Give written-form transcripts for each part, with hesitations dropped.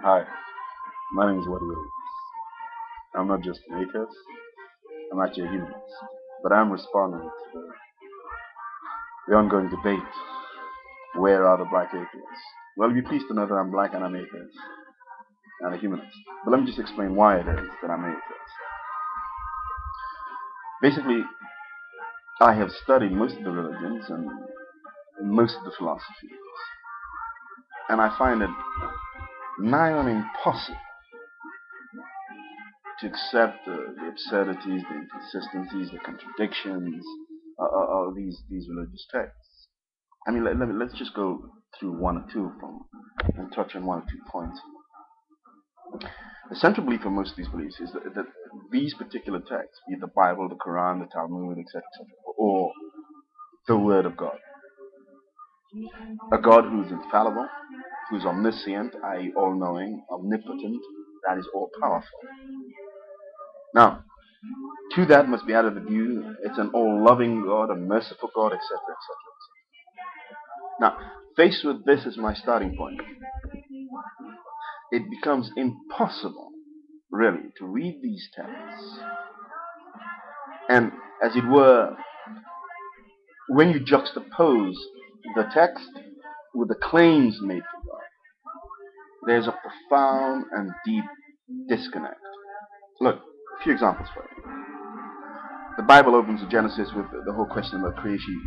Hi, my name is Wadiike-Williams. I'm not just an atheist, I'm actually a humanist. But I'm responding to the ongoing debate, where are the black atheists? Well, you'll be pleased to know that I'm black and I'm atheist, and a humanist. But let me just explain why it is that I'm atheist. Basically, I have studied most of the religions and most of the philosophies, and I find it nigh on impossible to accept the absurdities, the inconsistencies, the contradictions of these religious texts. I mean, let's just go through one or two of them and touch on one or 2 points. The central belief of most of these beliefs is that these particular texts, be it the Bible, the Quran, the Talmud, etc., or the Word of God, a God who is infallible, who is omniscient, i.e., all-knowing, omnipotent, that is all-powerful. Now, to that must be added the view it's an all-loving God, a merciful God, etc., etc., etc. Now, faced with this as my starting point, it becomes impossible, really, to read these texts and, as it were, when you juxtapose the text with the claims made for God, there's a profound and deep disconnect. Look, a few examples for you. The Bible opens with Genesis with the whole question about creation.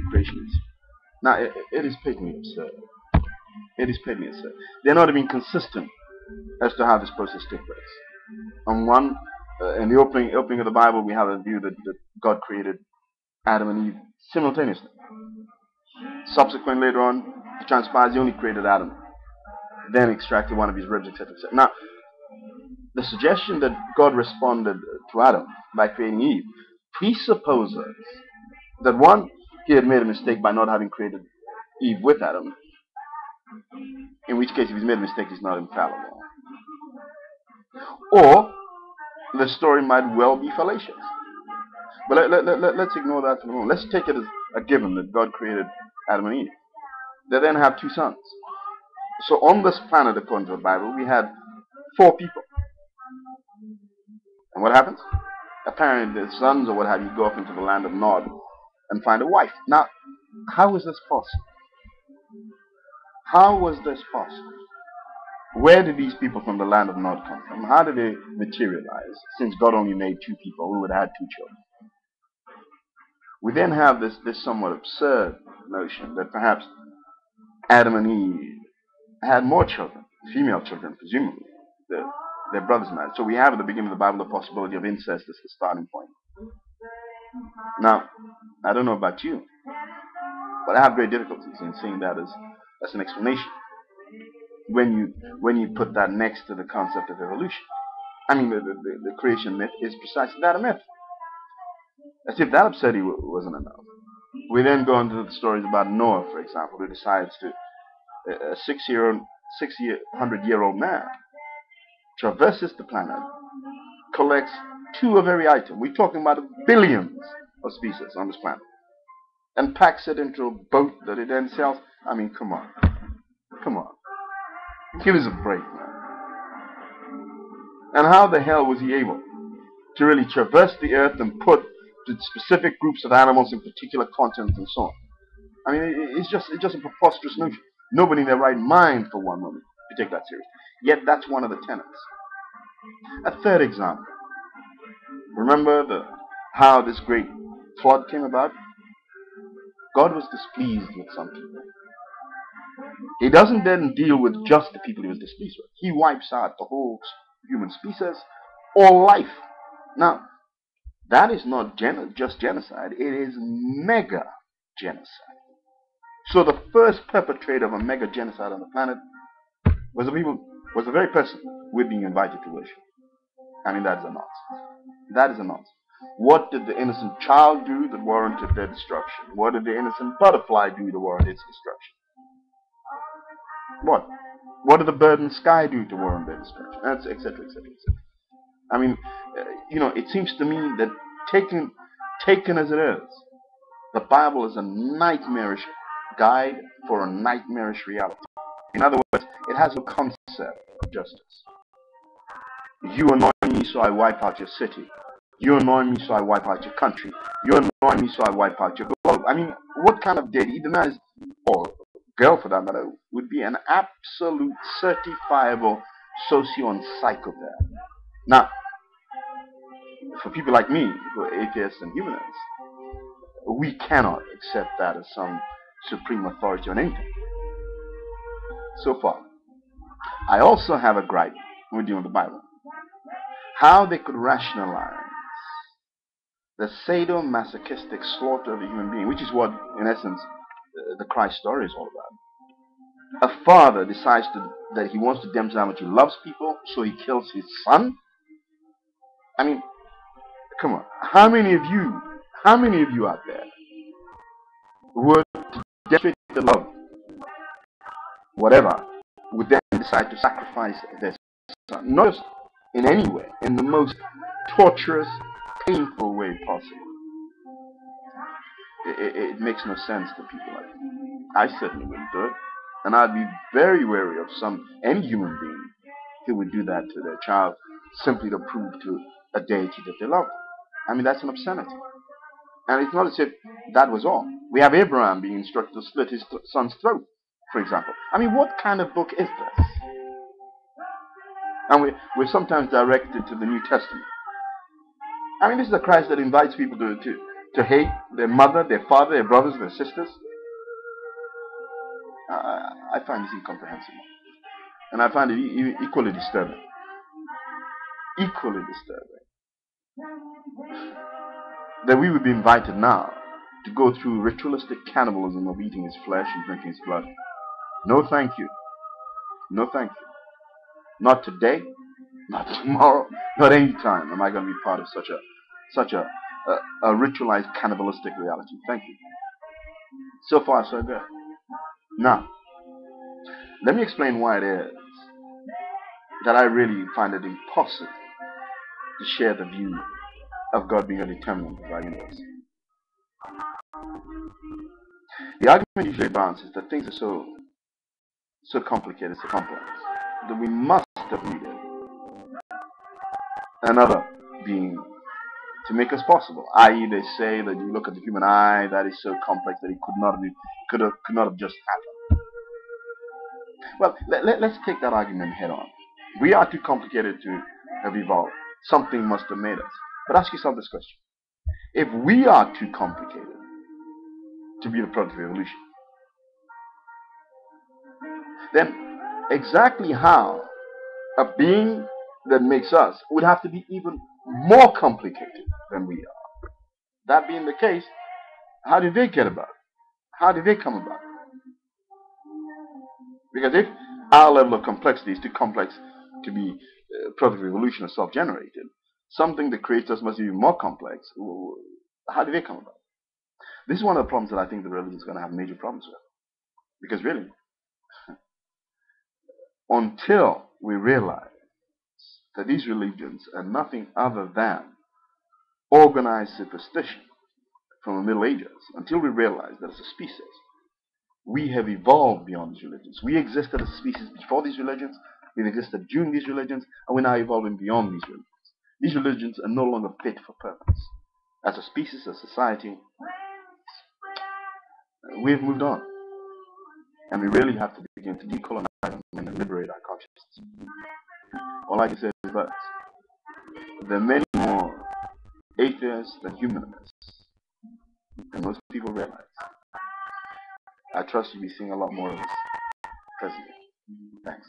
Now, it is patently absurd. It is patently absurd. They're not even consistent as to how this process took place. On one, in the opening of the Bible, we have a view that God created Adam and Eve simultaneously. Subsequently, later on, it transpires he only created Adam, then extracted one of his ribs, etc., etc. Now, the suggestion that God responded to Adam by creating Eve presupposes that, one, he had made a mistake by not having created Eve with Adam, in which case if he's made a mistake he's not infallible. Or the story might well be fallacious. But let's ignore that for the moment. Let's take it as a given that God created Adam and Eve. They then have 2 sons. So on this planet, according to the Bible, we had 4 people. And what happens? Apparently the sons or what have you go off into the land of Nod and find a wife. Now, how is this possible? How was this possible? Where did these people from the land of Nod come from? How did they materialize, since God only made 2 people who would have had 2 children? We then have this somewhat absurd notion that perhaps Adam and Eve had more children, female children, presumably. Their brothers married. So we have at the beginning of the Bible the possibility of incest as the starting point. Now, I don't know about you, but I have great difficulties in seeing that as an explanation when you put that next to the concept of evolution. I mean, the creation myth is precisely that, a myth. As if that absurdity wasn't enough. We then go into the stories about Noah, for example, who decides to, a 600-year-old man, traverses the planet, collects 2 of every item. We're talking about billions of species on this planet, and packs it into a boat that he then sells. I mean, come on. Come on. Give us a break, man. And how the hell was he able to really traverse the earth and put the specific groups of animals in particular continents and so on? I mean, it's just a preposterous notion. Nobody in their right mind for one moment to take that seriously. Yet that's one of the tenets. A third example. Remember how this great flood came about? God was displeased with some people. He doesn't then deal with just the people he was displeased with. He wipes out the whole human species, all life. Now, that is not just genocide, it is mega genocide. So the first perpetrator of a mega genocide on the planet was the very person we're being invited to worship. I mean, that is a nonsense. That is a nonsense. What did the innocent child do that warranted their destruction? What did the innocent butterfly do to warrant its destruction? What? What did the bird in the sky do to warrant their destruction? Etc., etc., etc. I mean, it seems to me that taken as it is, the Bible is a nightmarish guide for a nightmarish reality. In other words, it has no concept of justice. You annoy me, so I wipe out your city. You annoy me, so I wipe out your country. You annoy me, so I wipe out your globe. I mean, what kind of deity, the man is, or girl for that matter, would be an absolute certifiable socio and psychopath. Now, for people like me, who are atheists and humanists, we cannot accept that as some supreme authority on anything. So far. I also have a gripe with dealing with the Bible. How they could rationalize the sadomasochistic slaughter of a human being, which is what, in essence, the Christ story is all about. A father decides that he wants to demonstrate how much he loves people, so he kills his son. I mean, come on. How many of you out there would demonstrate the love, whatever, would then decide to sacrifice their son? Not just in any way, in the most torturous, painful way possible. It makes no sense to people like me. I certainly wouldn't do it. And I'd be very wary of any human being who would do that to their child simply to prove to a deity that they love. I mean, that's an obscenity. And it's not as if that was all. We have Abraham being instructed to slit his son's throat, for example. I mean, what kind of book is this? And we're sometimes directed to the New Testament. I mean, this is a Christ that invites people to hate their mother, their father, their brothers, their sisters. I find this incomprehensible. And I find it equally disturbing. Equally disturbing. That we would be invited now to go through ritualistic cannibalism of eating his flesh and drinking his blood. No thank you. No thank you. Not today, not tomorrow, not any time am I going to be part of such a ritualized cannibalistic reality. Thank you. So far, so good. Now, let me explain why it is that I really find it impossible to share the view of God being a determinant of our universe. The argument usually advances that things are so complicated, so complex, that we must have needed another being to make us possible. I.e., they say that you look at the human eye, that is so complex that it could not have just happened. Well, let's take that argument head on. We are too complicated to have evolved. Something must have made us. But ask yourself this question. If we are too complicated to be the product of evolution, then exactly how a being that makes us would have to be even more complicated than we are. That being the case, how did they get about it? How did they come about it? Because if our level of complexity is too complex to be product of evolution or self-generated, something that creates us must be even more complex. How did they come about it? This is one of the problems that I think the religion is going to have major problems with. Because really, until we realize that these religions are nothing other than organized superstition from the Middle Ages, until we realize that as a species, we have evolved beyond these religions. We existed as a species before these religions, we've existed during these religions, and we're now evolving beyond these religions. These religions are no longer fit for purpose. As a species, as a society, we've moved on. And we really have to begin to decolonize and liberate our consciousness. All I can say is that there are many more atheists than humanists, and most people realize. I trust you'll be seeing a lot more of this presently. Thanks.